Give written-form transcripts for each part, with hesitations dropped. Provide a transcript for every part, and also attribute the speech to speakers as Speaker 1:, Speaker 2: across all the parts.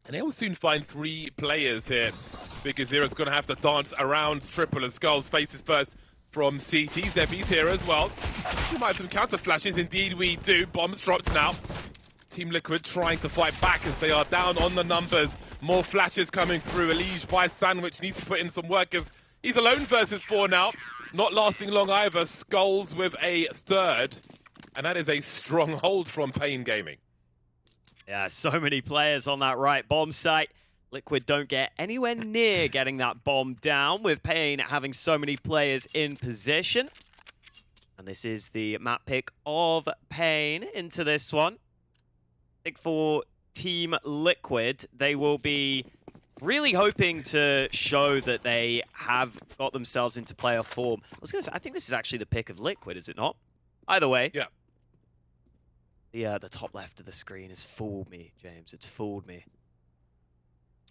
Speaker 1: And they will soon find 3 players here. biguzera's going to have to dance around triple as Skullz faces first from CT. Zebi's here as well. We might have some counter flashes. Indeed we do. Bombs dropped now. Team NEKiZ trying to fight back as they are down on the numbers. More flashes coming through. EliGE by Sandwich needs to put in some work as he's alone versus 4 now. Not lasting long either. Skullz with a third. And that is a strong hold from paiN Gaming.
Speaker 2: Yeah, so many players on that right bomb site. NEKiZ don't get anywhere near getting that bomb down, with paiN having so many players in position. And this is the map pick of paiN into this one. I think for Team NEKiZ, they will be really hoping to show that they have got themselves into playoff form. I was going to say, I think this is actually the pick of NEKiZ, is it not? Either way.
Speaker 1: Yeah.
Speaker 2: The top left of the screen has fooled me, James. It's fooled me.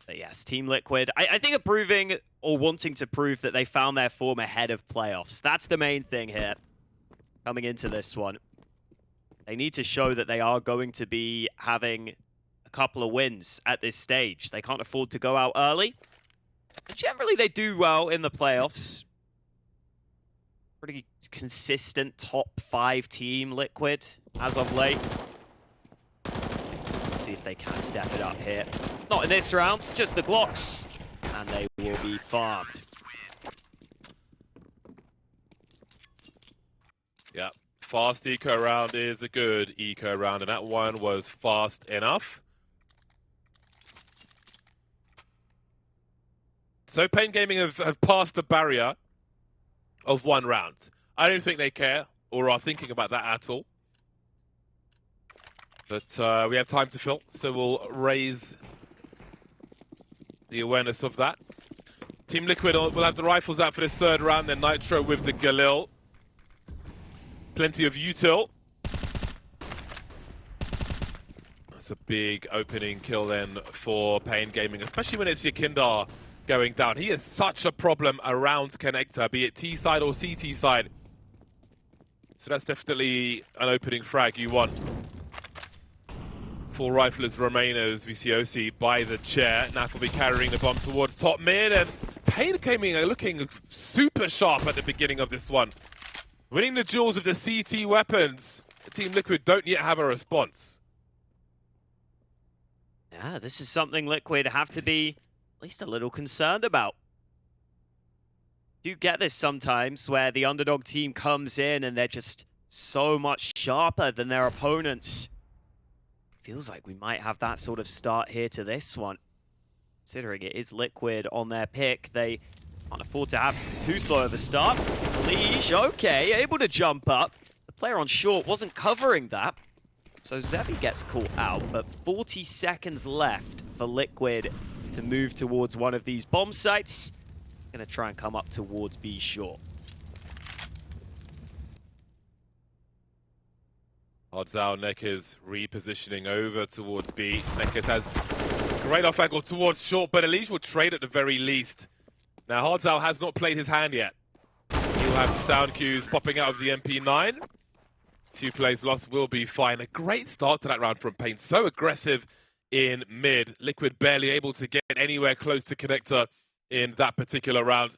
Speaker 2: But yes, Team NEKiZ, I think are proving or wanting to prove that they found their form ahead of playoffs. That's the main thing here coming into this one. They need to show that they are going to be having a couple of wins at this stage. They can't afford to go out early. And generally, they do well in the playoffs. Pretty consistent top 5 team, NEKiZ, as of late. Let's see if they can step it up here. Not in this round, just the Glocks. And they will be farmed.
Speaker 1: Yeah, fast eco round is a good eco round, and that one was fast enough. So paiN Gaming have passed the barrier of 1 round. I don't think they care or are thinking about that at all. But we have time to fill, so we'll raise the awareness of that. Team NEKiZ will have the rifles out for this 3rd round, then Nitro with the Galil. Plenty of util. That's a big opening kill then for paiN Gaming, especially when it's Yakindar going down. He is such a problem around connector, be it T side or CT side. So that's definitely an opening frag you want. 4 riflers remain as we see OC by the chair. Naf will be carrying the bomb towards top mid, and paiN Gaming are looking super sharp at the beginning of this one. Winning the duels with the CT weapons. Team NEKiZ don't yet have a response.
Speaker 2: Yeah, this is something NEKiZ have to be at least a little concerned about. You get this sometimes where the underdog team comes in and they're just so much sharper than their opponents. Feels like we might have that sort of start here to this one. Considering it is NEKiZ on their pick, they can't afford to have too slow of a start. EliGE, okay, able to jump up. The player on short wasn't covering that. So Zebi gets caught out, but 40 seconds left for NEKiZ to move towards one of these bomb sites. Gonna try and come up towards B short.
Speaker 1: Odds out, NEKiZ repositioning over towards B. NEKiZ has great off angle towards short, but EliGE will trade at the very least. Now, Hardzal has not played his hand yet. He'll have the sound cues popping out of the MP9. 2 plays lost will be fine. A great start to that round from paiN. So aggressive in mid. NEKiZ barely able to get anywhere close to connector in that particular round.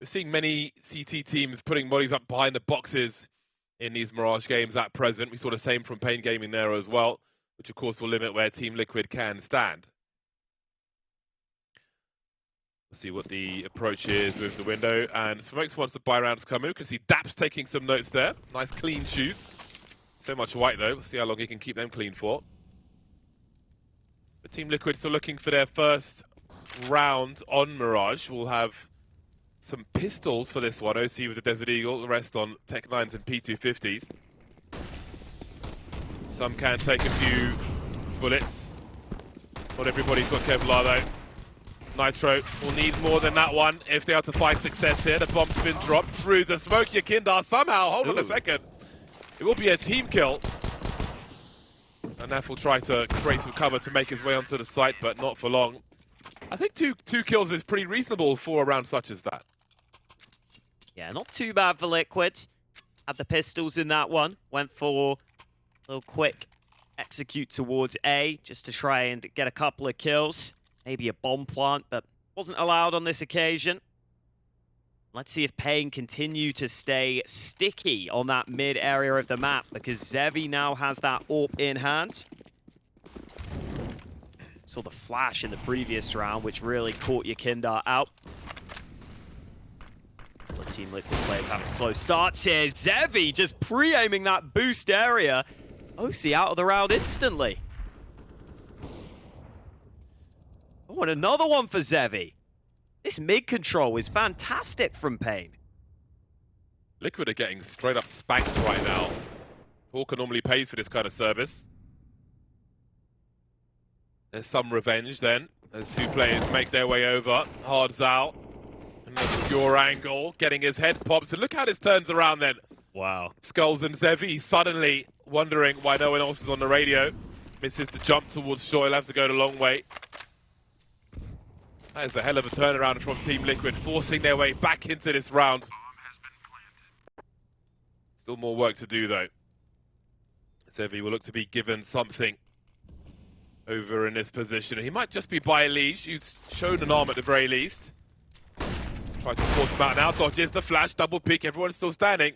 Speaker 1: We're seeing many CT teams putting bodies up behind the boxes in these Mirage games at present. We saw the same from paiN Gaming there as well, which of course will limit where Team NEKiZ can stand. We'll see what the approach is with the window, and Smokes wants the buy rounds come in. We can see Daps taking some notes there. Nice clean shoes. So much white though. We'll see how long he can keep them clean for. But Team NEKiZ still looking for their first round on Mirage. We'll have some pistols for this one. OC with the Desert Eagle, the rest on Tech 9s and P250s. Some can take a few bullets. Not everybody's got Kevlar though. Nitro will need more than that one if they are to find success here. The bomb's been dropped through the smoke. Yakindar somehow, hold on a second. It will be a team kill. And Naf will try to create some cover to make his way onto the site, but not for long. I think two kills is pretty reasonable for a round such as that.
Speaker 2: Yeah, not too bad for NEKiZ. Had the pistols in that one. Went for a little quick execute towards A just to try and get a couple of kills. Maybe a bomb plant, but wasn't allowed on this occasion. Let's see if paiN continue to stay sticky on that mid area of the map, because Zevi now has that AWP in hand. Saw the flash in the previous round, which really caught your Kindar out. Team Liquid players having slow starts here. Zevi just pre-aiming that boost area. OC out of the round instantly. Oh, and another one for Zevi. This mid control is fantastic from paiN.
Speaker 1: Liquid are getting straight up spanked right now. Hawker normally pays for this kind of service. There's some revenge then, as two players make their way over. Hard's out. An obscure angle, getting his head popped. So look how this turns around then.
Speaker 2: Wow.
Speaker 1: Skullz and Zevi suddenly wondering why no one else is on the radio. Misses the jump towards shore. He'll have to go the long way. That is a hell of a turnaround from Team Liquid, forcing their way back into this round. Still more work to do though. Zevi will look to be given something over in this position. He might just be by EliGE. He's shown an arm at the very least. Tries to force him out now, dodges the flash, double peek, everyone's still standing.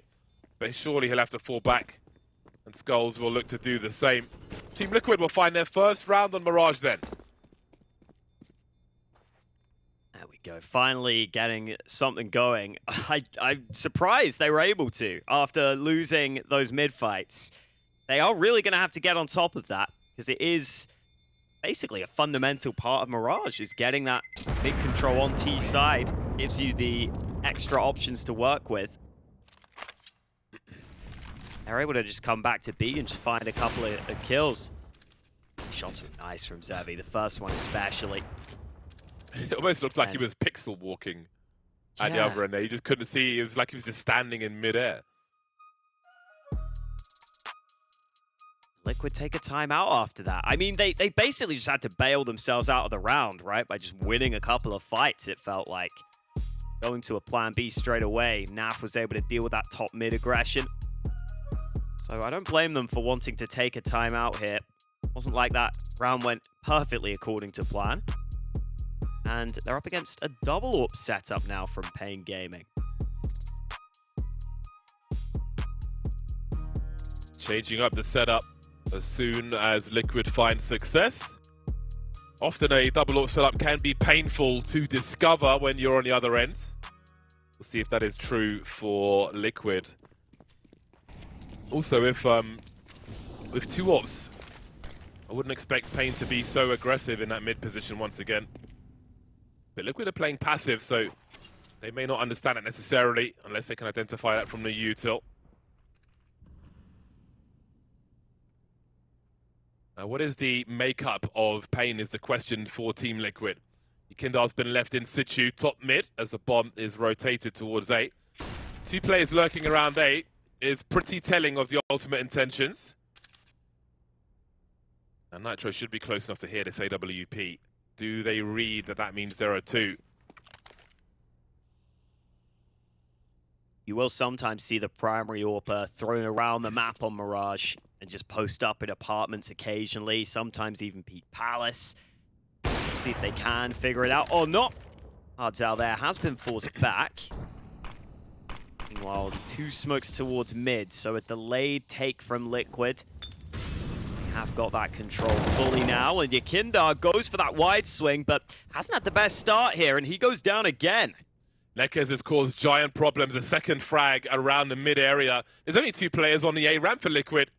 Speaker 1: But surely he'll have to fall back. And Skullz will look to do the same. Team Liquid will find their first round on Mirage then.
Speaker 2: There we go, finally getting something going. I'm surprised they were able to after losing those mid fights. They are really going to have to get on top of that, because it is basically a fundamental part of Mirage, is getting that mid control on T side. Gives you the extra options to work with. They're able to just come back to B and just find a couple of kills. Shots were nice from Zevi, the first one especially.
Speaker 1: It almost looked like he was pixel walking at the other end there. You just couldn't see. It was like he was just standing in midair.
Speaker 2: Liquid take a timeout after that. I mean, they basically just had to bail themselves out of the round, right? By just winning a couple of fights, it felt like. Going to a plan B straight away. Naf was able to deal with that top mid aggression. So I don't blame them for wanting to take a timeout here. Wasn't like that round went perfectly according to plan. And they're up against a double AWP setup now from paiN Gaming.
Speaker 1: Changing up the setup as soon as Liquid finds success. Often a double AWP setup can be painful to discover when you're on the other end. We'll see if that is true for Liquid. Also, if with two AWPs, I wouldn't expect paiN to be so aggressive in that mid position once again. But Liquid are playing passive, so they may not understand it necessarily unless they can identify that from the util. Now, what is the makeup of paiN is the question for Team Liquid. Kindar's been left in situ, top mid, as the bomb is rotated towards A. Two players lurking around A is pretty telling of the ultimate intentions. And Nitro should be close enough to hear this AWP. Do they read that that means there are two?
Speaker 2: You will sometimes see the primary AWPer thrown around the map on Mirage and just post up in apartments occasionally, sometimes even Peak Palace. We'll see if they can figure it out or not. Hardzal there has been forced back. Meanwhile, two smokes towards mid, so a delayed take from Liquid. They have got that control fully now, and NEKiZ goes for that wide swing, but hasn't had the best start here, and he goes down again.
Speaker 1: NEKiZ has caused giant problems, a second frag around the mid area. There's only two players on the A ramp for Liquid.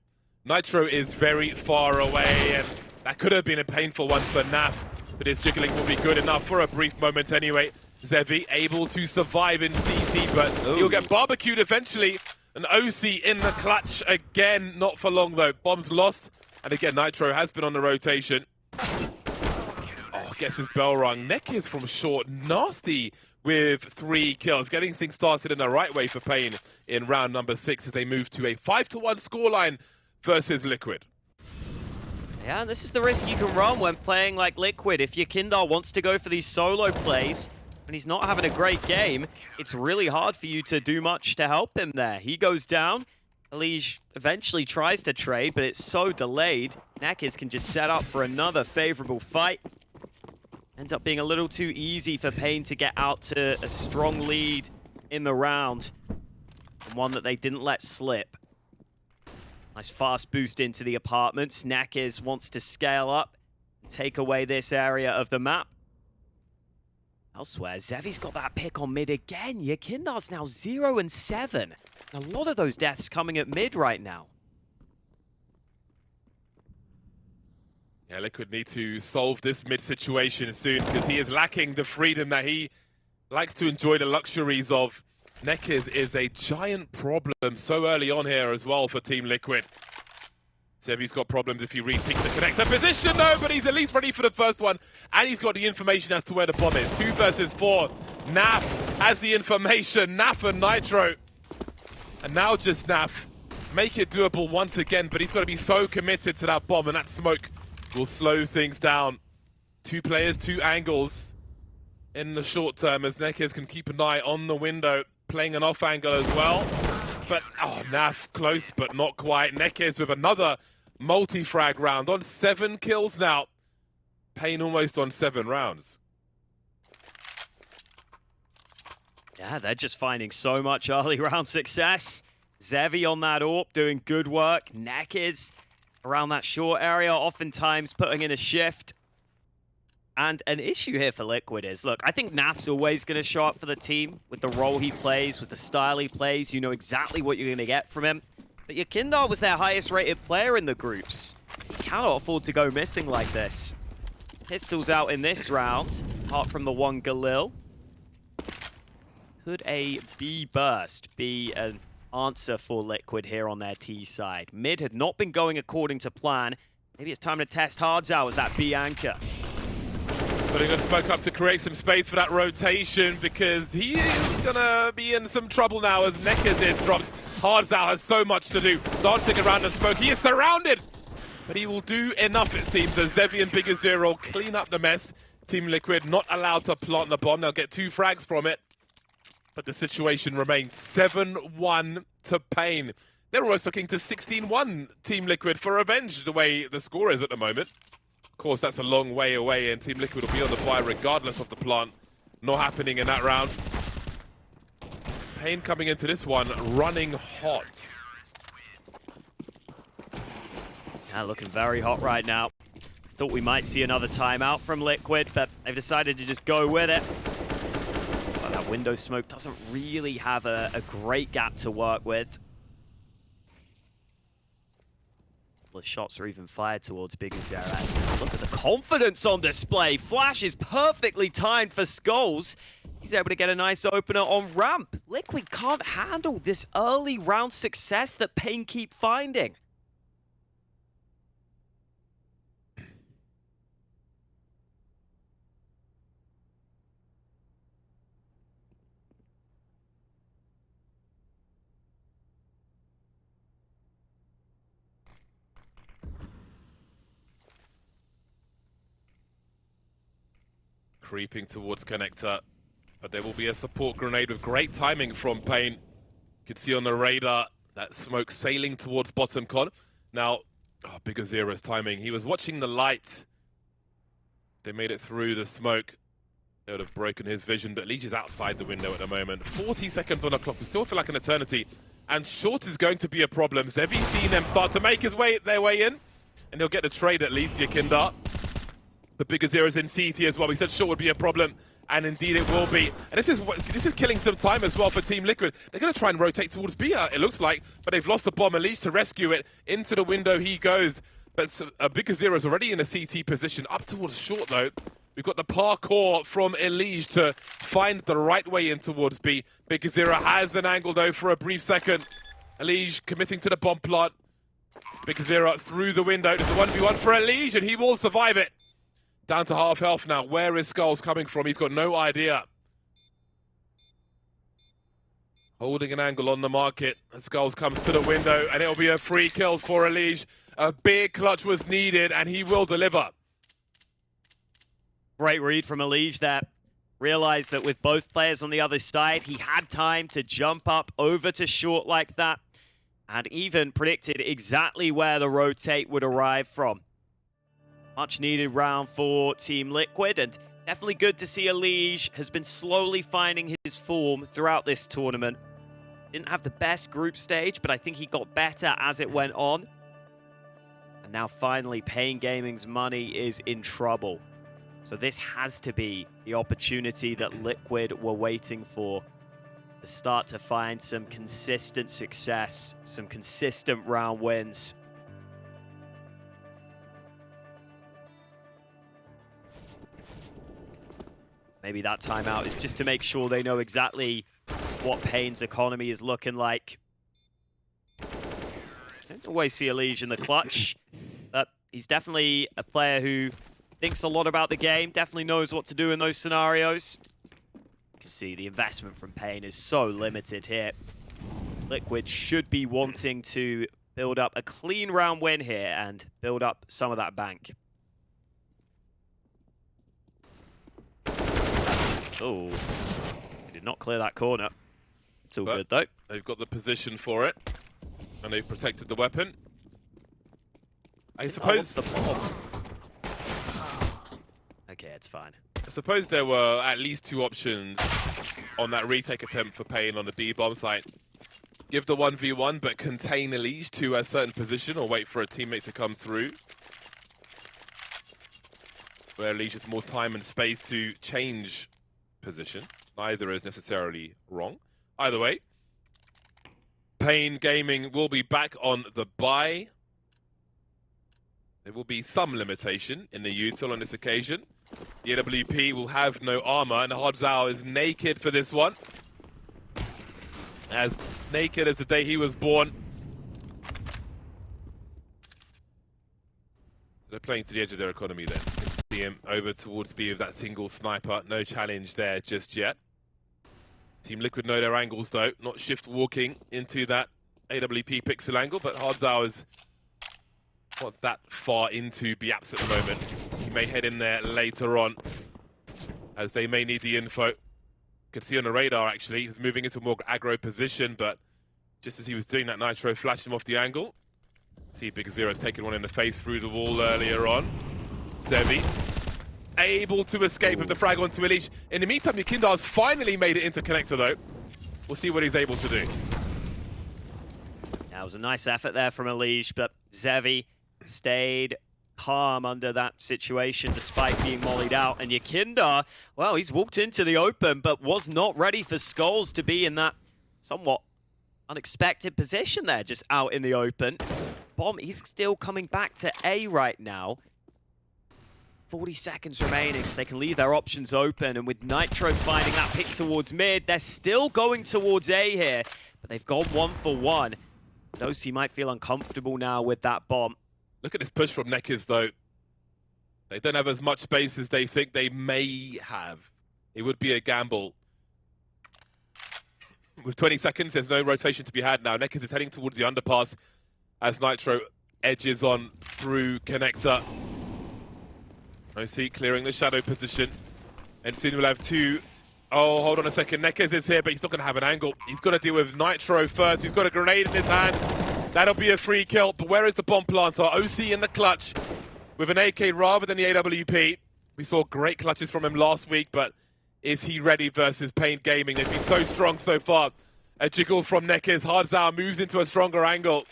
Speaker 1: Nitro is very far away, and that could have been a painful one for Naf, but his jiggling will be good enough for a brief moment anyway. Zevi able to survive in CT, but he'll get barbecued eventually. An OC in the clutch again, not for long though. Bomb's lost, and again Nitro has been on the rotation. Oh, gets his bell rung. NEKiZ from short, nasty with 3 kills, getting things started in the right way for paiN in round number 6 as they move to a 5-1 scoreline versus Liquid.
Speaker 2: Yeah, and this is the risk you can run when playing like Liquid. If your NEKiZ wants to go for these solo plays, and he's not having a great game, it's really hard for you to do much to help him there. He goes down, EliGE eventually tries to trade, but it's so delayed. NEKiZ can just set up for another favorable fight. Ends up being a little too easy for paiN to get out to a strong lead in the round. And one that they didn't let slip. Nice fast boost into the apartments. NEKiZ wants to scale up and take away this area of the map. Elsewhere, Zevi's got that pick on mid again. NEKiZ's now 0 and 7. A lot of those deaths coming at mid right now.
Speaker 1: Yeah, Liquid need to solve this mid situation soon because he is lacking the freedom that he likes to enjoy the luxuries of. NEKiZ is a giant problem so early on here as well for Team Liquid. Zevi's got problems if he rethinks the connector position though, but he's at least ready for the first one, and he's got the information as to where the bomb is. 2 versus 4. Naf has the information. Naf and Nitro. And now just Naf. Make it doable once again, but he's got to be so committed to that bomb, and that smoke will slow things down. 2 players, 2 angles in the short term as NEKiZ can keep an eye on the window, playing an off angle as well. But, oh, Naf close, but not quite. NEKiZ with another multi-frag round on 7 kills now. paiN almost on 7 rounds.
Speaker 2: Yeah, they're just finding so much early round success. Zevi on that AWP doing good work. NEKiZ around that short area, oftentimes putting in a shift. And an issue here for Liquid is, look, I think Naf's always going to show up for the team with the role he plays, with the style he plays. You know exactly what you're going to get from him. But NEKiZ was their highest rated player in the groups. You cannot afford to go missing like this. Pistols out in this round, apart from the one Galil. Could a B burst be an answer for Liquid here on their T side? Mid had not been going according to plan. Maybe it's time to test Hards out as that B anchor.
Speaker 1: Putting a smoke up to create some space for that rotation because he is gonna be in some trouble now as NEKiZ is dropped. Hardzao has so much to do. Dancing around the smoke. He is surrounded! But he will do enough, it seems, as Zevi and biguzera clean up the mess. Team Liquid not allowed to plant the bomb. They'll get 2 frags from it. But the situation remains 7-1 to paiN. They're almost looking to 16-1 Team Liquid for revenge, the way the score is at the moment. Of course, that's a long way away, and Team Liquid will be on the buy regardless of the plant. Not happening in that round. paiN coming into this one, running hot.
Speaker 2: Yeah, looking very hot right now. Thought we might see another timeout from Liquid, but they've decided to just go with it. Looks like that window smoke doesn't really have a great gap to work with. The shots are even fired towards biguzera. Look at the confidence on display. Flash is perfectly timed for Skullz. He's able to get a nice opener on ramp. Liquid can't handle this early round success that paiN keep finding.
Speaker 1: Creeping towards connector, but there will be a support grenade with great timing from paiN. You can see on the radar that smoke sailing towards bottom con. Now, biguzera's timing. He was watching the light. They made it through the smoke. They would have broken his vision, but EliGE is outside the window at the moment. 40 seconds on the clock. We still feel like an eternity. And short is going to be a problem. Zevi's seen them start to make their way in, and they'll get the trade at least, NEKiZ. But biguzera's in CT as well. We said short would be a problem, and indeed it will be. And this is killing some time as well for Team Liquid. They're going to try and rotate towards B, it looks like, but they've lost the bomb. EliGE to rescue it. Into the window he goes. But biguzera's already in a CT position. Up towards short, though. We've got the parkour from EliGE to find the right way in towards B. biguzera has an angle, though, for a brief second. EliGE committing to the bomb plant. biguzera through the window. There's a 1v1 for EliGE, and he will survive it. Down to half health now. Where is Skullz coming from? He's got no idea. Holding an angle on the market. As Skullz comes to the window, and it'll be a free kill for EliGE. A big clutch was needed, and he will deliver.
Speaker 2: Great read from EliGE there. Realized that with both players on the other side, he had time to jump up over to short like that. and even predicted exactly where the rotate would arrive from. Much needed round for Team Liquid, and definitely good to see EliGE has been slowly finding his form throughout this tournament. Didn't have the best group stage, but I think he got better as it went on. And now finally, paiN Gaming's money is in trouble. So this has to be the opportunity that Liquid were waiting for to start to find some consistent success, some consistent round wins. Maybe that timeout is just to make sure they know exactly what paiN's economy is looking like. Don't always see EliGE in the clutch, but he's definitely a player who thinks a lot about the game, definitely knows what to do in those scenarios. You can see the investment from paiN is so limited here. Liquid should be wanting to build up a clean round win here and build up some of that bank. Oh, he did not clear that corner. It's all good though.
Speaker 1: They've got the position for it, and they've protected the weapon. I suppose...
Speaker 2: Okay, it's fine.
Speaker 1: I suppose there were at least two options on that retake attempt for paiN on the B bomb site. Give the 1v1, but contain EliGE to a certain position, or wait for a teammate to come through, where EliGE has more time and space to change position. Neither is necessarily wrong. Either way, paiN Gaming will be back on the bye. There will be some limitation in the util on this occasion. The AWP will have no armor, and Hardzao is naked for this one. As naked as the day he was born. So they're playing to the edge of their economy then. You can see him over towards B with that single sniper. No challenge there just yet. Team Liquid know their angles though. Not shift walking into that AWP pixel angle, but Hardzao is not that far into Biaps at the moment. He may head in there later on, as they may need the info. Could see on the radar actually, he's moving into a more aggro position, but just as he was doing that, Nitro flashed him off the angle. See biguzera's taken one in the face through the wall earlier on. Zevi able to escape with the frag onto EliGE. In the meantime, NEKiZ's finally made it into connector though. We'll see what he's able to do.
Speaker 2: That was a nice effort there from EliGE, but Zevi stayed calm under that situation despite being mollied out. And NEKiZ, well, he's walked into the open, but was not ready for Skullz to be in that somewhat unexpected position there, just out in the open. Bomb, he's still coming back to A right now. 40 seconds remaining, so they can leave their options open. And with Nitro finding that pick towards mid, they're still going towards A here, but they've gone 1 for 1. Nosy might feel uncomfortable now with that bomb.
Speaker 1: Look at this push from NEKiZ though. They don't have as much space as they think they may have. It would be a gamble. With 20 seconds, there's no rotation to be had now. NEKiZ is heading towards the underpass as Nitro edges on through connector. Nosy clearing the shadow position. And soon we'll have two. Oh, hold on a second. NEKiZ is here, but he's not going to have an angle. He's got to deal with Nitro first. He's got a grenade in his hand. That'll be a free kill, but where is the bomb planter? OC in the clutch with an AK rather than the AWP. We saw great clutches from him last week, but is he ready versus paiN Gaming? They've been so strong so far. A jiggle from NEKiZ. Hardzao moves into a stronger angle.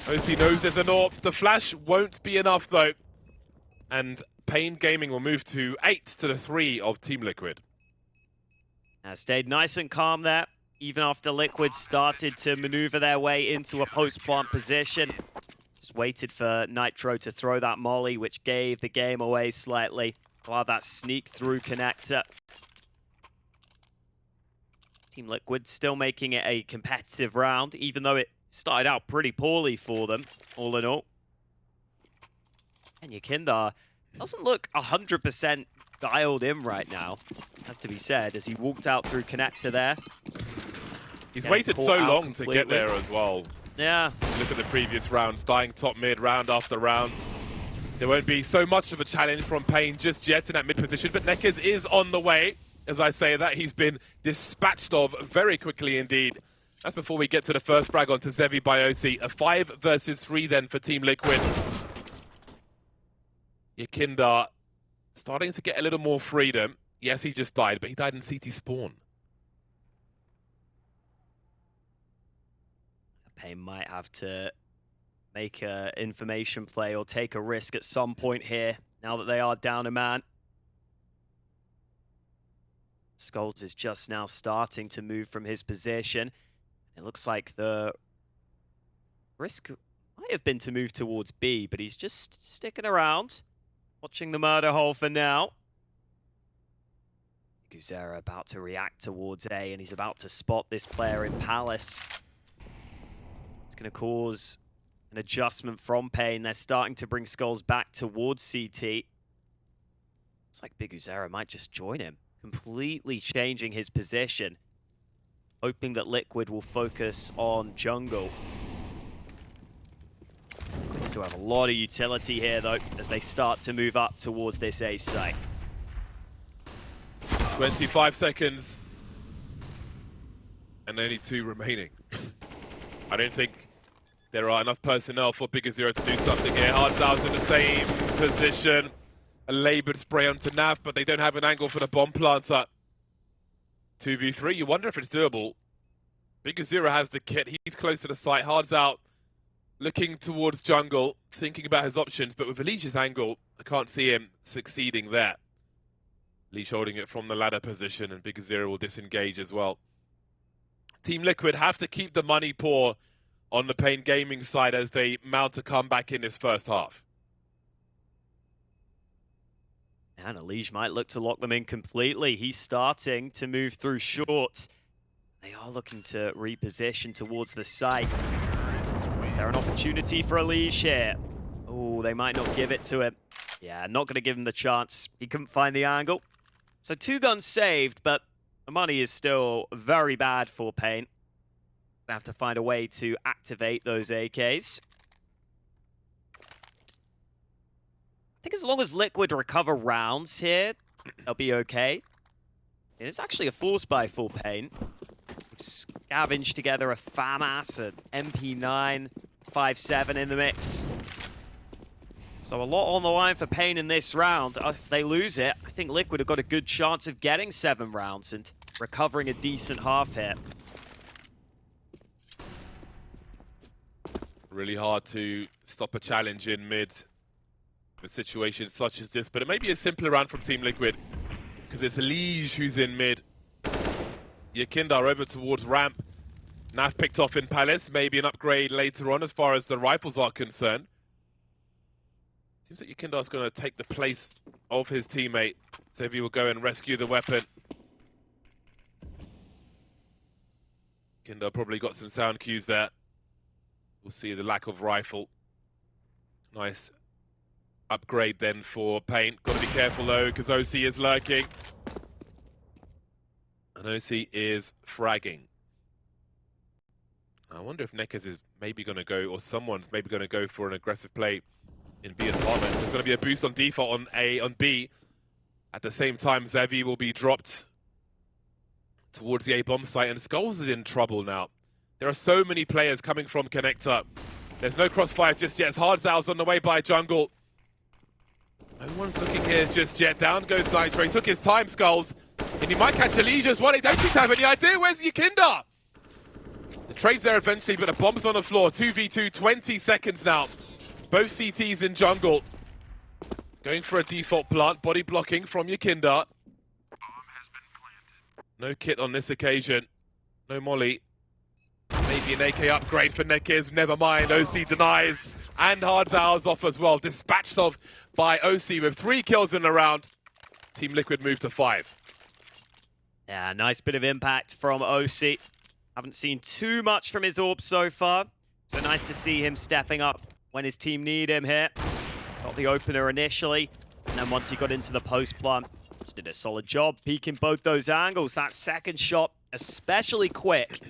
Speaker 1: OC knows there's an AWP. The flash won't be enough though. And paiN Gaming will move to 8 to 3 of Team Liquid.
Speaker 2: Stayed nice and calm there, even after Liquid started to maneuver their way into a post-plant position. Just waited for Nitro to throw that molly, which gave the game away slightly. While that sneak through connector. Team Liquid still making it a competitive round, even though it started out pretty poorly for them, all in all. And NEKiZ doesn't look 100% dialed in right now, has to be said, as he walked out through connector there.
Speaker 1: He's waited so long to get there as well.
Speaker 2: Yeah.
Speaker 1: Look at the previous rounds, dying top mid, round after round. There won't be so much of a challenge from paiN just yet in that mid position, but NEKiZ is on the way. As I say that, he's been dispatched of very quickly indeed That's before we get to the first frag onto Zevi by OC. A 5 versus 3 then for Team Liquid. NEKiZ starting to get a little more freedom. Yes, he just died, but he died in CT spawn.
Speaker 2: paiN might have to make an information play or take a risk at some point here, now that they are down a man. Skullz is just now starting to move from his position. It looks like the risk might have been to move towards B, but he's just sticking around, watching the murder hole for now. biguzera about to react towards A, and he's about to spot this player in Palace. It's going to cause an adjustment from paiN. They're starting to bring Skullz back towards CT. Looks like biguzera might just join him, completely changing his position, hoping that Liquid will focus on jungle. Liquid still have a lot of utility here, though, as they start to move up towards this A site.
Speaker 1: 25 seconds. And only 2 remaining. I don't think there are enough personnel for biguzera to do something here. Hardzal's in the same position. A laboured spray onto Nav, but they don't have an angle for the bomb planter. 2v3, you wonder if it's doable. biguzera has the kit, he's close to the site. Hardzal looking towards jungle, thinking about his options, but with EliGE's angle, I can't see him succeeding there. EliGE holding it from the ladder position, and biguzera will disengage as well. Team Liquid have to keep the money poor on the paiN Gaming side as they mount a comeback in this first half.
Speaker 2: And EliGE might look to lock them in completely. He's starting to move through short. They are looking to reposition towards the site. Is there an opportunity for EliGE here? Oh, they might not give it to him. Yeah, not going to give him the chance. He couldn't find the angle. So 2 guns saved, but the money is still very bad for paiN. They have to find a way to activate those AKs. I think as long as Liquid recover rounds here, they'll be okay. It's actually a force buy for paiN. Scavenged together a FAMAS, an MP9, 5.7 in the mix. So a lot on the line for paiN in this round. If they lose it, I think Liquid have got a good chance of getting 7 rounds and recovering a decent half here.
Speaker 1: Really hard to stop a challenge in mid with situations such as this, but it may be a simpler round from Team Liquid because it's EliGE who's in mid. NEKiZ over towards ramp. Nav picked off in Palace, maybe an upgrade later on as far as the rifles are concerned. Seems like NEKiZ is going to take the place of his teammate. Zevi will go and rescue the weapon. NEKiZ probably got some sound cues there. We'll see the lack of rifle. Nice upgrade then for paiN. Got to be careful though, because OC is lurking. And OC is fragging. I wonder if NEKiZ is maybe going to go, or someone's maybe going to go for an aggressive play in B apartments. There's going to be a boost on default on B. At the same time, Zevi will be dropped towards the A bomb site, and Skullz is in trouble now. There are so many players coming from connector. There's no crossfire just yet. Hardzal's on the way by jungle. No one's looking here just yet. Down goes Nitro. He took his time, Skullz. And he might catch EliGE as well. He don't seem to have any idea. Where's NEKiZ? The trade's there eventually, but the bomb's on the floor. 2v2, 20 seconds now. Both CTs in jungle. Going for a default plant. Body blocking from NEKiZ. No kit on this occasion. No molly. Maybe an AK upgrade for NEKiZ. Never mind. OC denies. And Hardzal's off as well. Dispatched off by OC with 3 kills in the round. Team Liquid moved to 5.
Speaker 2: Yeah, nice bit of impact from OC. Haven't seen too much from his orb so far. So nice to see him stepping up when his team need him here. Got the opener initially. And then once he got into the post plant, just did a solid job peeking both those angles. That second shot, especially quick.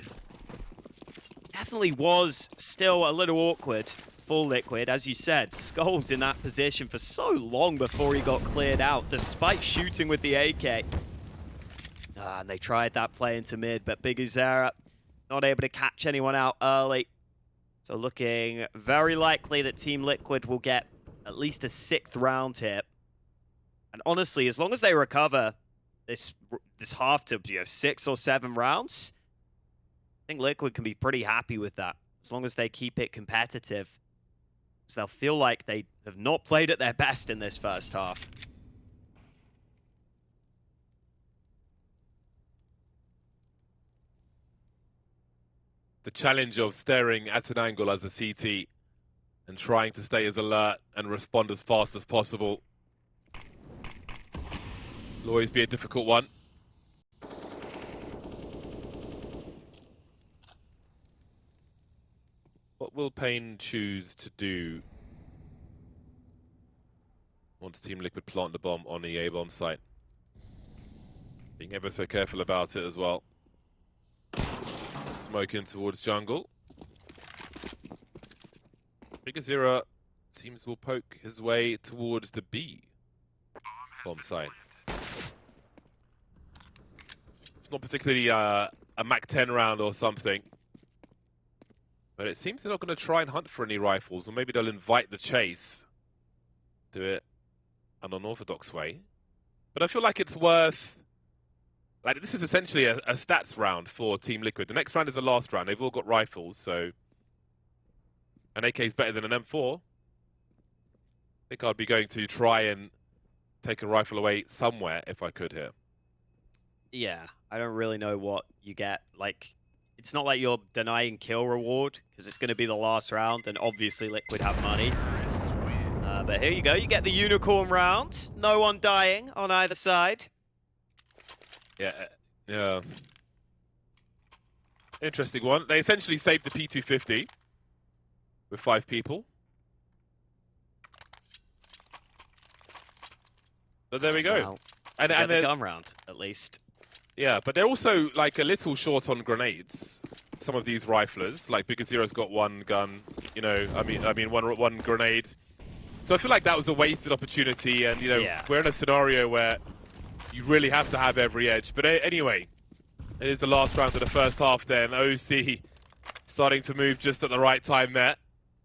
Speaker 2: Definitely was still a little awkward for Liquid. As you said, Skullz in that position for so long before he got cleared out, despite shooting with the AK. And they tried that play into mid, but biguzera not able to catch anyone out early. So looking very likely that Team Liquid will get at least a 6th round here. And honestly, as long as they recover this half to 6 or 7 rounds, I think Liquid can be pretty happy with that, as long as they keep it competitive. So they'll feel like they have not played at their best in this first half.
Speaker 1: The challenge of staring at an angle as a CT and trying to stay as alert and respond as fast as possible will always be a difficult one. What will paiN choose to do once Team Liquid plant the bomb on the A bomb site? Being ever so careful about it as well. Smoking towards jungle. biguzera seems will poke his way towards the B bomb site. It's not particularly a Mach 10 round or something, but it seems they're not going to try and hunt for any rifles, or maybe they'll invite the chase. Do it an unorthodox way. But I feel like it's worth... Like, this is essentially a stats round for Team Liquid. The next round is the last round. They've all got rifles, so... An AK is better than an M4. I think I'd be going to try and take a rifle away somewhere if I could here.
Speaker 2: Yeah, I don't really know what you get. Like, it's not like you're denying kill reward, because it's going to be the last round, and obviously Liquid have money. But here you go, you get the unicorn round. No one dying on either side.
Speaker 1: Yeah. Interesting one. They essentially saved the P250 with 5 people. But there we go.
Speaker 2: Wow.
Speaker 1: And
Speaker 2: the gun round, at least.
Speaker 1: Yeah, but they're also like a little short on grenades. Some of these riflers, like biguzera's got 1 gun, you know, I mean one grenade. So I feel like that was a wasted opportunity, and you know, we're in a scenario where you really have to have every edge. But anyway, it is the last round of the first half then. OC starting to move just at the right time there.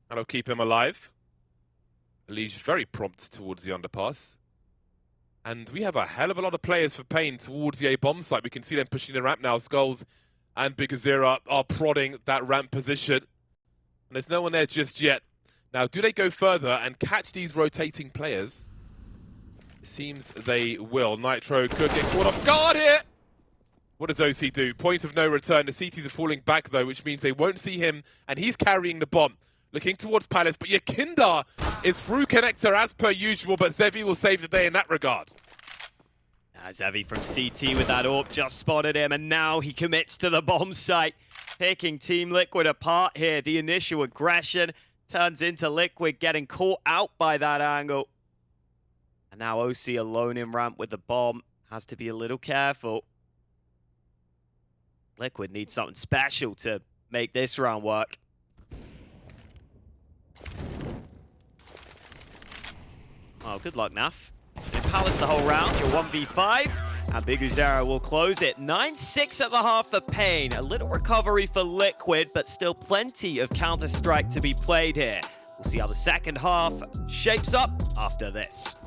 Speaker 1: That'll keep him alive. EliGE very prompt towards the underpass. And we have a hell of a lot of players for paiN towards the A bomb site. We can see them pushing the ramp now. Skullz and biguzera are prodding that ramp position. And there's no one there just yet. Now, do they go further and catch these rotating players? It seems they will. Nitro could get caught off guard here. What does OC do? Point of no return. The CTs are falling back, though, which means they won't see him. And he's carrying the bomb. Looking towards Palace. But Yakinda is through connector as per usual. But Zevi will save the day in that regard.
Speaker 2: Zevi from CT with that AWP just spotted him. And now he commits to the bomb site. Picking Team Liquid apart here. The initial aggression turns into Liquid getting caught out by that angle. And now OC alone in ramp with the bomb. Has to be a little careful. Liquid needs something special to make this round work. Oh, good luck, Naf. In Palace the whole round, you're 1v5. And biguzera will close it. 9-6 at the half for paiN. A little recovery for Liquid, but still plenty of Counter-Strike to be played here. We'll see how the second half shapes up after this.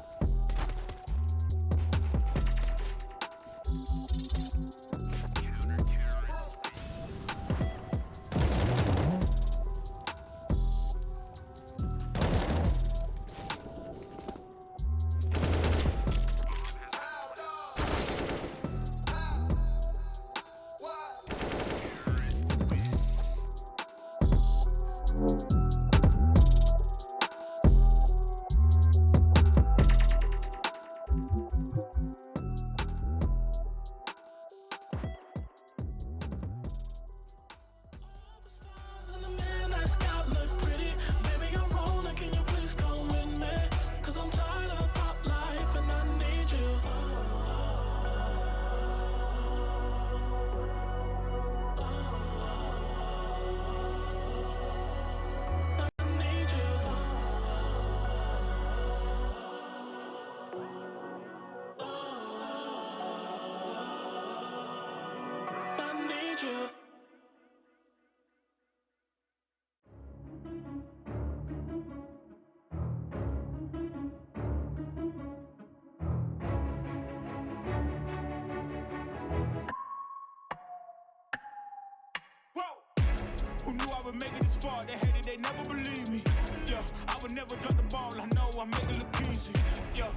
Speaker 3: would make it this far. They hated, they never believe me. Yeah, I would never drop the ball. I know I make it look easy. Yeah,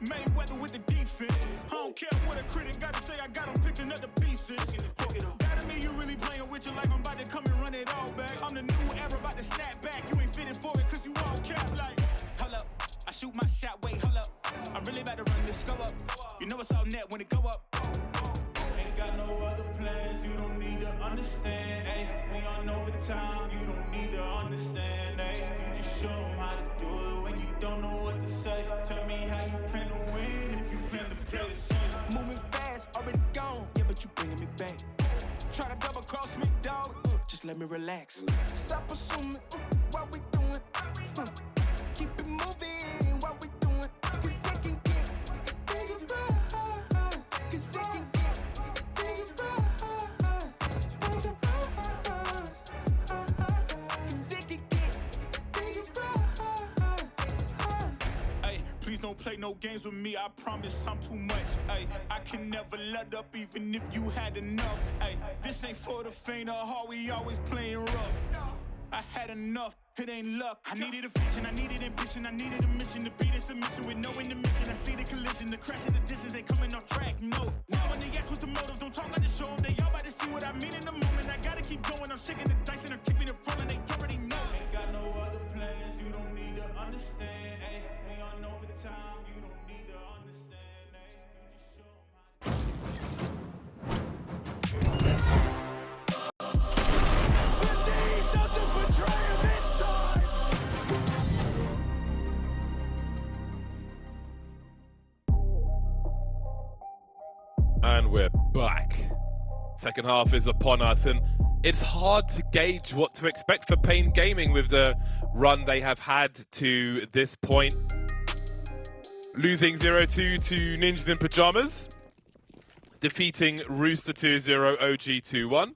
Speaker 3: Mayweather with the defense. I don't care what a critic got to say. I got them picking up the pieces. That to me, you really playing with your life. I'm about to come and run it all back. I'm the new era, about to snap back. You ain't fitting for it, cause you all cap like. Hold up, I shoot my shot. Wait, hold up. I'm really about to run this go up. You know it's all net when it go up. Ain't got no other plans, you don't need to understand, ayy. We on overtime, you don't need to understand, ayy. You just show them how to do it when you don't know what to say. Tell me how you plan to win if you plan to play the same. Moving fast, already gone, yeah, but you bringing me back. Try to double cross me, dog, just let me relax. Stop assuming what we doing. Keep it moving, what we doing. Cause it can get bigger for us. Cause it can get bigger for us. Bigger for us. Cause it can get bigger for us. Ay, please don't play no games with me. I promise I'm too much. Ay, I can never let up even if you had enough. Ay, this ain't for the faint of heart. We always playing rough. I had enough, it ain't luck. I needed a vision, I needed ambition, I needed a mission to beat a submission with no intermission. I see the collision, the crash in the distance, they coming off track, no. Now when they ask what's the motive, don't talk like the show. They all about to see what I mean in the moment. I gotta keep going, I'm shaking the dice and I'm keeping it rolling. They already know. Ain't got no other plans, you don't need to understand. Ay, we on overtime, you don't need to understand. Ay, you just show them how to.
Speaker 1: And we're back. Second half is upon us, and it's hard to gauge what to expect for paiN Gaming with the run they have had to this point. Losing 0-2 to Ninjas in Pajamas, defeating Rooster 2-0, OG 2-1,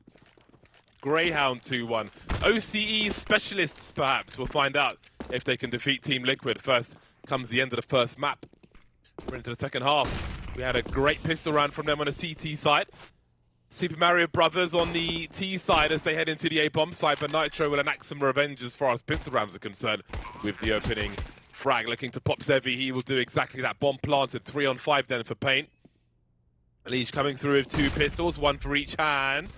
Speaker 1: Greyhound 2-1. OCE specialists, perhaps. We'll find out if they can defeat Team Liquid. First comes the end of the first map. We're into the second half. We had a great pistol round from them on the CT side. Super Mario Brothers on the T side as they head into the A-bomb side, but Nitro will enact some revenge as far as pistol rounds are concerned with the opening frag. Looking to pop Zevi, he will do exactly that. Bomb planted, 3-on-5 then for paiN. EliGE coming through with 2 pistols, 1 for each hand.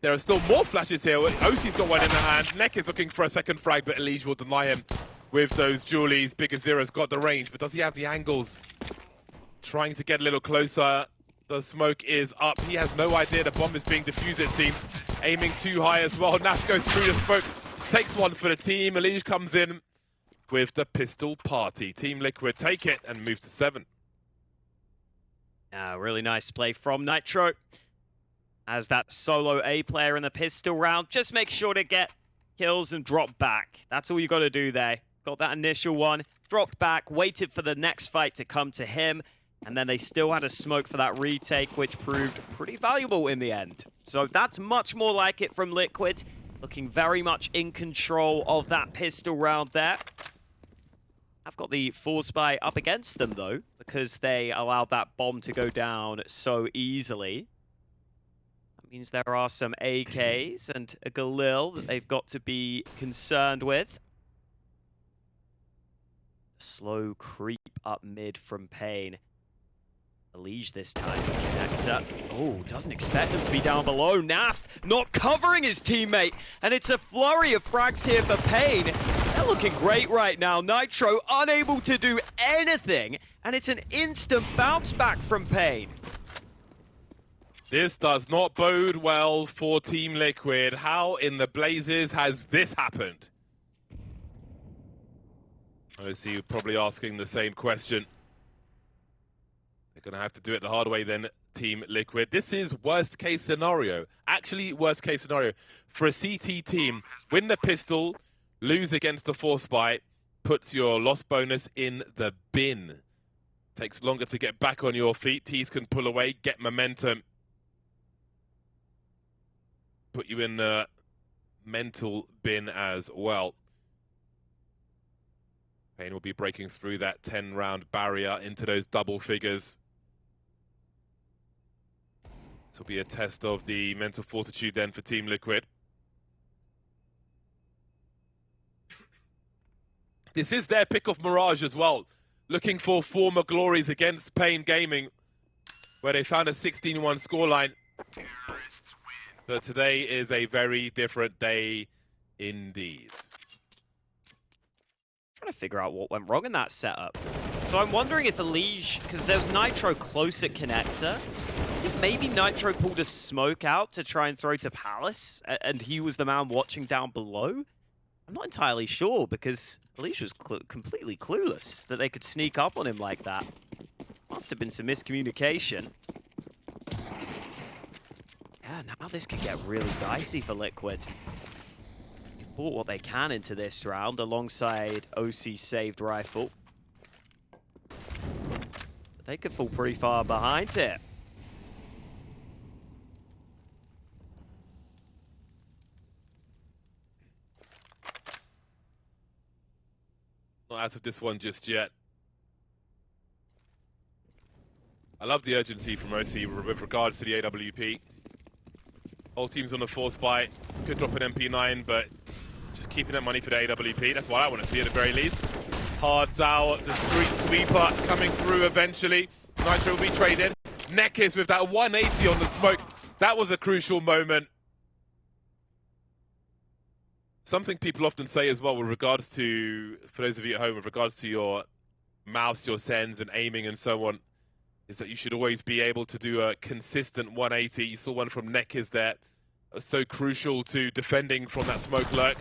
Speaker 1: There are still more flashes here. OC's got 1 in the hand. NEKiZ looking for a second frag, but EliGE will deny him with those dualies. biguzera's got the range, but does he have the angles? Trying to get a little closer. The smoke is up. He has no idea the bomb is being defused, it seems. Aiming too high as well. Naf goes through the smoke. Takes 1 for the team. EliGE comes in with the pistol party. Team Liquid take it and move to 7.
Speaker 2: Really nice play from Nitro. As that solo A player in the pistol round, just make sure to get kills and drop back. That's all you got to do there. Got that initial one, dropped back, waited for the next fight to come to him. And then they still had a smoke for that retake, which proved pretty valuable in the end. So that's much more like it from Liquid. Looking very much in control of that pistol round there. I've got the Force Spy up against them, though, because they allowed that bomb to go down so easily. That means there are some AKs and a Galil that they've got to be concerned with. Slow creep up mid from paiN. EliGE this time. Connector. Oh, doesn't expect them to be down below. Naf not covering his teammate. And it's a flurry of frags here for paiN. They're looking great right now. Nitro unable to do anything. And it's an instant bounce back from paiN.
Speaker 1: This does not bode well for Team Liquid. How in the blazes has this happened? I see you probably asking the same question. They're going to have to do it the hard way then, Team Liquid. This is worst case scenario. Actually, worst case scenario. For a CT team, win the pistol, lose against the Force Spy, puts your loss bonus in the bin. Takes longer to get back on your feet. Tees can pull away, get momentum. Put you in the mental bin as well. paiN will be breaking through that 10-round barrier into those double figures. This will be a test of the mental fortitude then for Team Liquid. This is their pick of Mirage as well. Looking for former glories against paiN Gaming, where they found a 16-1 scoreline. But today is a very different day indeed.
Speaker 2: Trying to figure out what went wrong in that setup. So I'm wondering if EliGE, because there was Nitro close at connector, if maybe Nitro pulled a smoke out to try and throw to Palace, and he was the man watching down below? I'm not entirely sure, because EliGE was completely clueless that they could sneak up on him like that. Must have been some miscommunication. Yeah, now this could get really dicey for Liquid. They've brought what they can into this round alongside OC's saved rifle. But they could fall pretty far behind it.
Speaker 1: Not out of this one just yet. I love the urgency from OC with regards to the AWP. Whole team's on the force buy. Could drop an MP9, but just keeping that money for the AWP. That's what I want to see at the very least. HardZao, the street sweeper, coming through eventually. Nitro will be traded. NEKiZ with that 180 on the smoke. That was a crucial moment. Something people often say as well with regards to, for those of you at home, with regards to your mouse, your sends and aiming and so on, is that you should always be able to do a consistent 180. You saw one from NEKiZ there. So crucial to defending from that smoke lurk.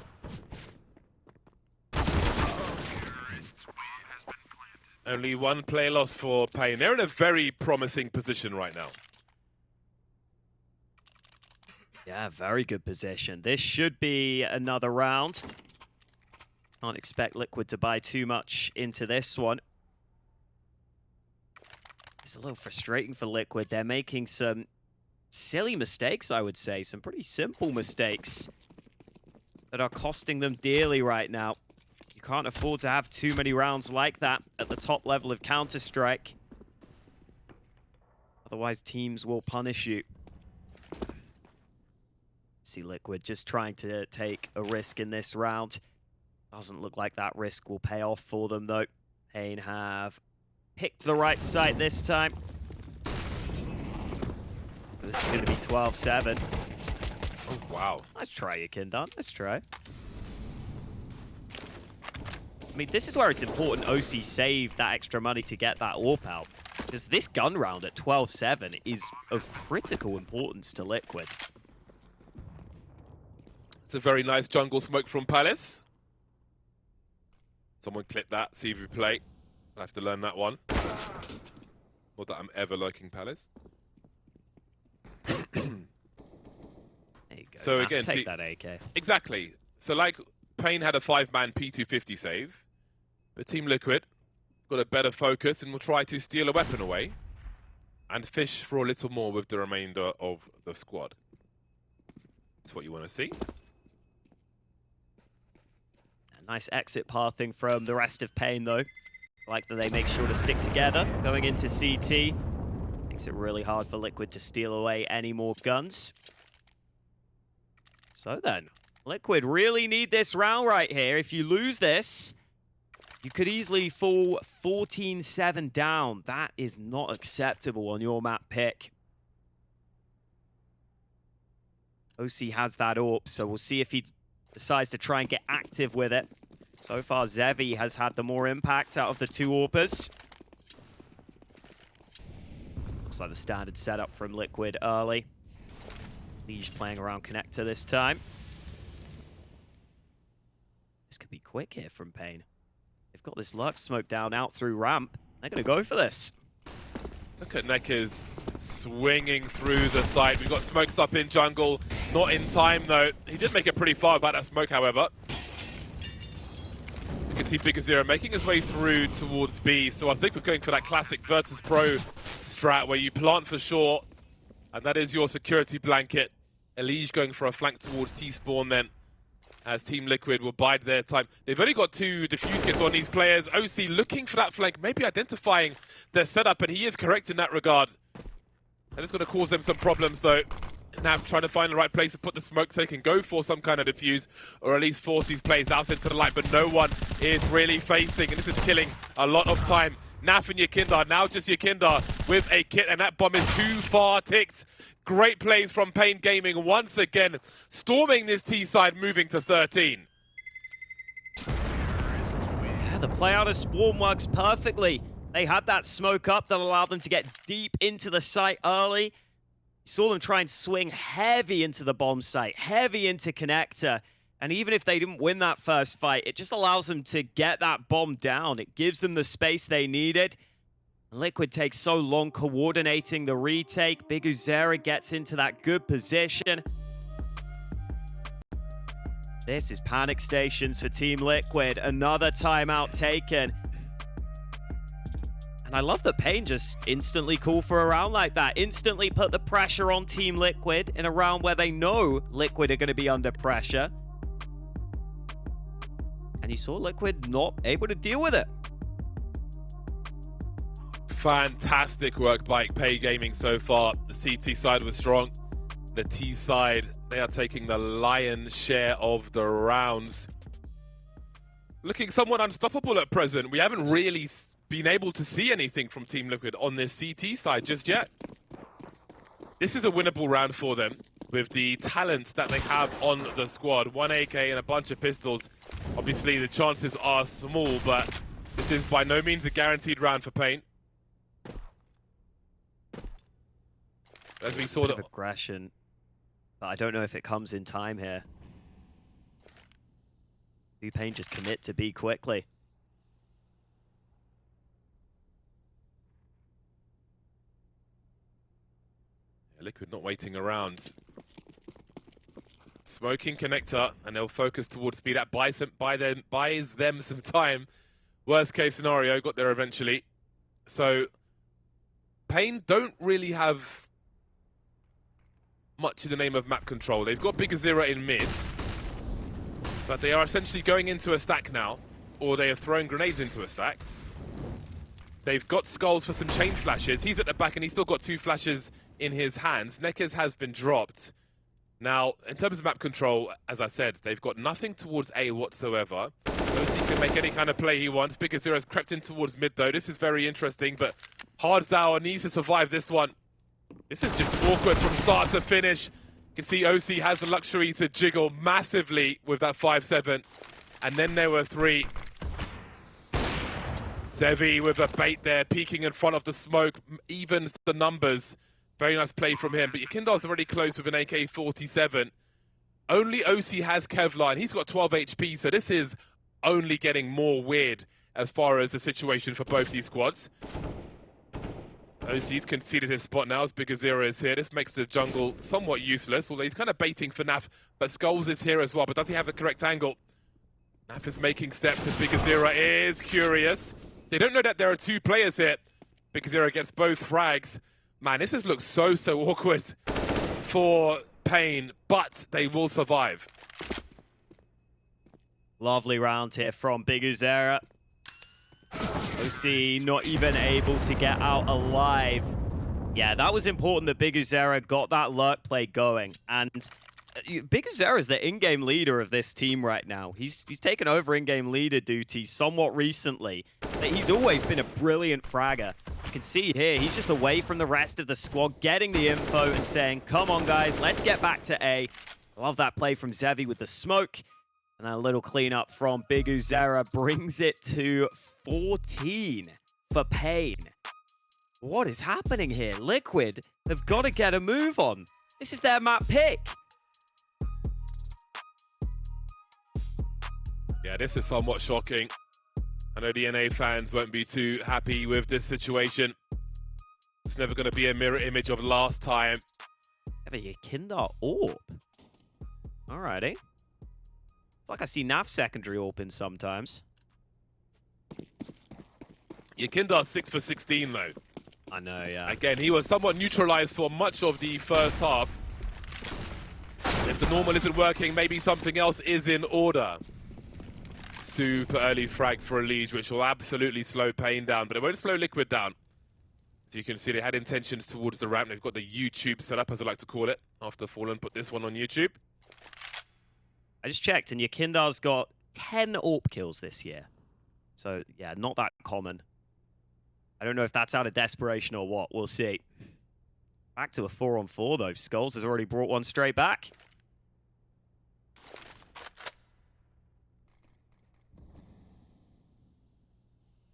Speaker 1: Only one player lost for paiN. They're in a very promising position right now.
Speaker 2: Yeah, very good position. This should be another round. Can't expect Liquid to buy too much into this one. It's a little frustrating for Liquid. They're making some silly mistakes, I would say. Some pretty simple mistakes that are costing them dearly right now. You can't afford to have too many rounds like that at the top level of Counter-Strike. Otherwise, teams will punish you. See Liquid just trying to take a risk in this round. Doesn't look like that risk will pay off for them, though. paiN have picked the right site this time. This is going to be 12-7.
Speaker 1: Oh, wow.
Speaker 2: Let's try you, Kindan. Let's try. I mean, this is where it's important OC saved that extra money to get that AWP out. Because this gun round at 12-7 is of critical importance to Liquid.
Speaker 1: It's a very nice jungle smoke from Palace. Someone clip that, see if you play. I have to learn that one. Not that I'm ever liking Palace.
Speaker 2: There you go.
Speaker 1: So again,
Speaker 2: take that AK.
Speaker 1: Exactly. So like paiN had a 5-man P250 save, but Team Liquid got a better focus and will try to steal a weapon away and fish for a little more with the remainder of the squad. That's what you want to see.
Speaker 2: A nice exit pathing from the rest of paiN, though. Like that they make sure to stick together going into CT. Makes it really hard for Liquid to steal away any more guns. So then, Liquid really need this round right here. If you lose this, you could easily fall 14-7 down. That is not acceptable on your map pick. OC has that AWP, so we'll see if he decides to try and get active with it. So far, Zevi has had the more impact out of the two AWPers. Looks like the standard setup from Liquid early. EliGE playing around connector this time. This could be quick here from paiN. They've got this lurk smoke down out through ramp. They're going to go for this.
Speaker 1: Look at NEKiZ swinging through the site. We've got smokes up in jungle. Not in time, though. He did make it pretty far without that smoke, however. You can see biguzera making his way through towards B. So I think we're going for that classic Virtus Pro strat where you plant for short, and that is your security blanket. EliGE going for a flank towards T-spawn then, as Team Liquid will bide their time. They've only got 2 defuse kits on these players. OC looking for that flank, maybe identifying their setup, and he is correct in that regard. That is going to cause them some problems, though. Nav trying to find the right place to put the smoke so they can go for some kind of defuse, or at least force these plays out into the light, but no one is really facing, and this is killing a lot of time. Naf and EliGE, now just EliGE with a kit, and that bomb is too far ticked. Great plays from paiN Gaming once again, storming this T side, moving to 13.
Speaker 2: Yeah, the play out of Spawn works perfectly. They had that smoke up that allowed them to get deep into the site early. You saw them try and swing heavy into the bomb site, heavy into connector. And even if they didn't win that first fight, it just allows them to get that bomb down. It gives them the space they needed. Liquid takes so long coordinating the retake. biguzera gets into that good position. This is panic stations for Team Liquid. Another timeout taken. And I love that paiN just instantly call for a round like that. Instantly put the pressure on Team Liquid in a round where they know Liquid are going to be under pressure. And you saw Liquid not able to deal with it.
Speaker 1: Fantastic work by paiN Gaming so far. The CT side was strong. The T side, they are taking the lion's share of the rounds. Looking somewhat unstoppable at present. We haven't really been able to see anything from Team Liquid on this CT side just yet. This is a winnable round for them with the talents that they have on the squad. 1 AK and a bunch of pistols. Obviously, the chances are small, but this is by no means a guaranteed round for paiN. As we saw,
Speaker 2: the aggression, but I don't know if it comes in time here. Do paiN just commit to B quickly?
Speaker 1: Liquid not waiting around. Smoking connector, and they'll focus towards B. That buys them some time. Worst case scenario, got there eventually. So paiN don't really have much in the name of map control. They've got biguzera in mid, but they are essentially going into a stack now, or they are throwing grenades into a stack. They've got Skullz for some chain flashes. He's at the back and he's still got 2 flashes in his hands. NEKiZ has been dropped. Now, in terms of map control, as I said, they've got nothing towards A whatsoever. OC can make any kind of play he wants. biguzera's crept in towards mid though. This is very interesting, but Hardzauer needs to survive this one. This is just awkward from start to finish. You can see OC has the luxury to jiggle massively with that 5-7. And then there were 3. Zevi with a bait there, peeking in front of the smoke, evens the numbers. Very nice play from him, but EliGE's already close with an AK-47. Only OC has Kevlar, and he's got 12 HP, so this is only getting more weird as far as the situation for both these squads. OC's conceded his spot now as biguzera is here. This makes the jungle somewhat useless, although he's kind of baiting for Naf, but Skullz is here as well, but does he have the correct angle? Naf is making steps as biguzera is curious. They don't know that there are 2 players here. biguzera gets both frags. Man, this has looked so awkward for paiN, but they will survive.
Speaker 2: Lovely round here from biguzera. OC not even able to get out alive. Yeah, that was important that biguzera got that lurk play going. And biguzera is the in-game leader of this team right now. He's taken over in-game leader duty somewhat recently. He's always been a brilliant fragger. You can see here, he's just away from the rest of the squad, getting the info and saying, come on guys, let's get back to A. Love that play from Zevi with the smoke. And a little cleanup from biguzera brings it to 14 for paiN. What is happening here? Liquid have got to get a move on. This is their map pick.
Speaker 1: Yeah, this is somewhat shocking. I know the NA fans won't be too happy with this situation. It's never going to be a mirror image of last time.
Speaker 2: Have a EliGE orb. Alrighty. Like I see NAF secondary open sometimes.
Speaker 1: EliGE 6 for 16 though.
Speaker 2: I know, yeah.
Speaker 1: Again, he was somewhat neutralized for much of the first half. If the normal isn't working, maybe something else is in order. Super early frag for EliGE, which will absolutely slow paiN down, but it won't slow Liquid down. So you can see they had intentions towards the ramp. They've got the YouTube set up, as I like to call it, after Fallen put this one on YouTube.
Speaker 2: I just checked, and Yakindar's got 10 AWP kills this year. So, yeah, not that common. I don't know if that's out of desperation or what. We'll see. Back to a 4-on-4, though. Skullz has already brought one straight back.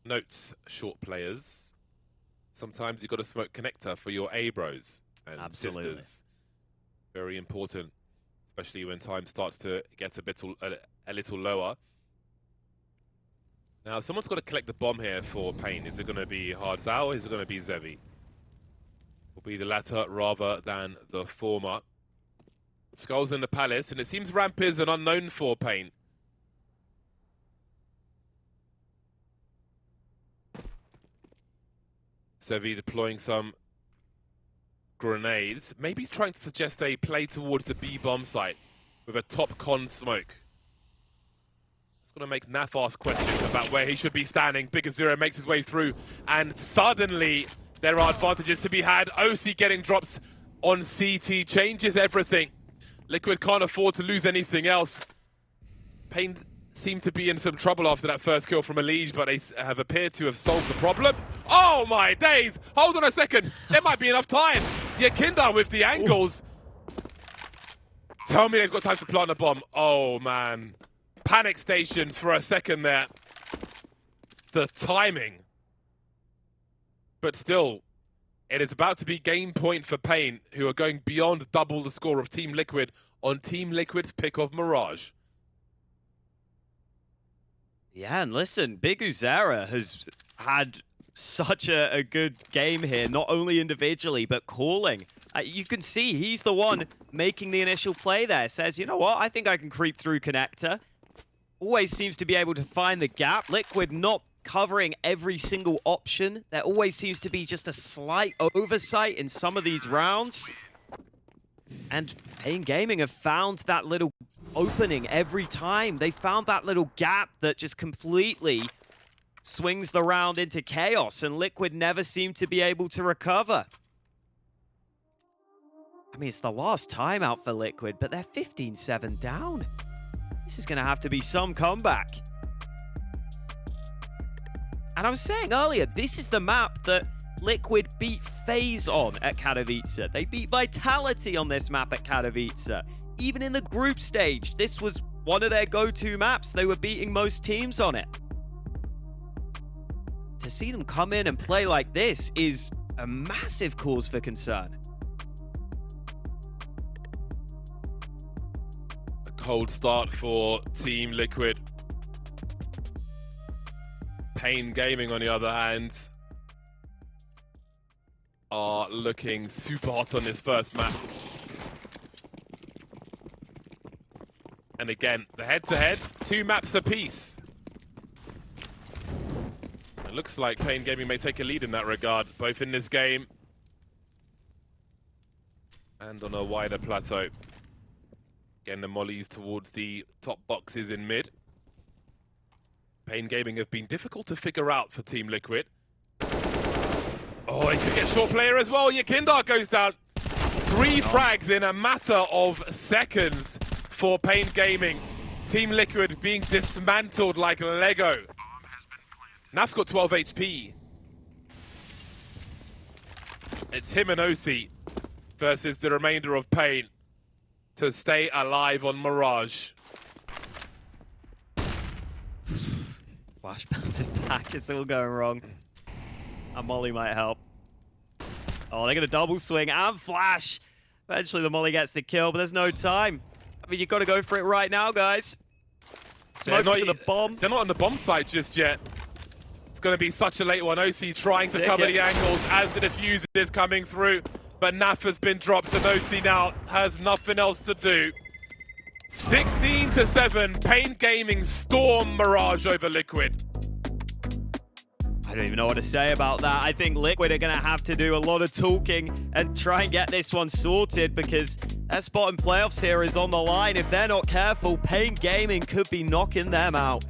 Speaker 1: Notes, short players. Sometimes you've got to smoke connector for your A-bros and
Speaker 2: Absolutely.
Speaker 1: sisters. Very important, especially when time starts to get a little lower. Now, someone's got to collect the bomb here for paiN. Is it going to be Hardzao or is it going to be Zevi? Will be the latter rather than the former. Skullz in the palace, and it seems ramp is an unknown for paiN. Zevi deploying some grenades. Maybe he's trying to suggest a play towards the B bomb site with a top con smoke. It's going to make Naf ask questions about where he should be standing. biguzera makes his way through, and suddenly there are advantages to be had. OC getting drops on CT changes everything. Liquid can't afford to lose anything else. paiN seem to be in some trouble after that first kill from EliGE, but they have appeared to have solved the problem. Oh my days! Hold on a second. There might be enough time. Yakindar with the angles. Tell me they've got time to plant a bomb. Oh man. Panic stations for a second there. The timing. But still, it is about to be game point for paiN, who are going beyond double the score of Team Liquid on Team Liquid's pick of Mirage.
Speaker 2: Yeah, and listen, biguzera has had such a good game here, not only individually, but calling. You can see he's the one making the initial play there. Says, you know what, I think I can creep through connector. Always seems to be able to find the gap. Liquid not covering every single option. There always seems to be just a slight oversight in some of these rounds. And paiN Gaming have found that little opening every time. They found that little gap that just completely swings the round into chaos, and Liquid never seem to be able to recover. I mean, it's the last timeout for Liquid, but they're 15-7 down. This is going to have to be some comeback. And I was saying earlier, this is the map that Liquid beat FaZe on at Katowice. They beat Vitality on this map at Katowice. Even in the group stage, this was one of their go-to maps. They were beating most teams on it. To see them come in and play like this is a massive cause for concern.
Speaker 1: A cold start for Team Liquid. paiN Gaming, on the other hand, are looking super hot on this first map. And again, the head-to-head, 2 maps apiece. It looks like paiN Gaming may take a lead in that regard, both in this game and on a wider plateau. Again, the mollies towards the top boxes in mid. paiN Gaming have been difficult to figure out for Team Liquid. Oh, he could get short player as well. Yakindar goes down. 3 frags in a matter of seconds for paiN Gaming. Team Liquid being dismantled like Lego. Naf's got 12 HP. It's him and OC versus the remainder of paiN to stay alive on Mirage.
Speaker 2: Flash bounces back, it's all going wrong. And Molly might help. Oh, they're going to double swing and flash. Eventually the Molly gets the kill, but there's no time. I mean, you've got to go for it right now, guys. Smoke to the bomb.
Speaker 1: They're not on the bomb site just yet. It's going to be such a late one. OC trying to cover the angles as the diffuser is coming through. But Naf has been dropped, and OC now has nothing else to do. 16-7, paiN Gaming storm Mirage over Liquid.
Speaker 2: I don't even know what to say about that. I think Liquid are going to have to do a lot of talking and try and get this one sorted, because their spot in playoffs here is on the line. If they're not careful, paiN Gaming could be knocking them out.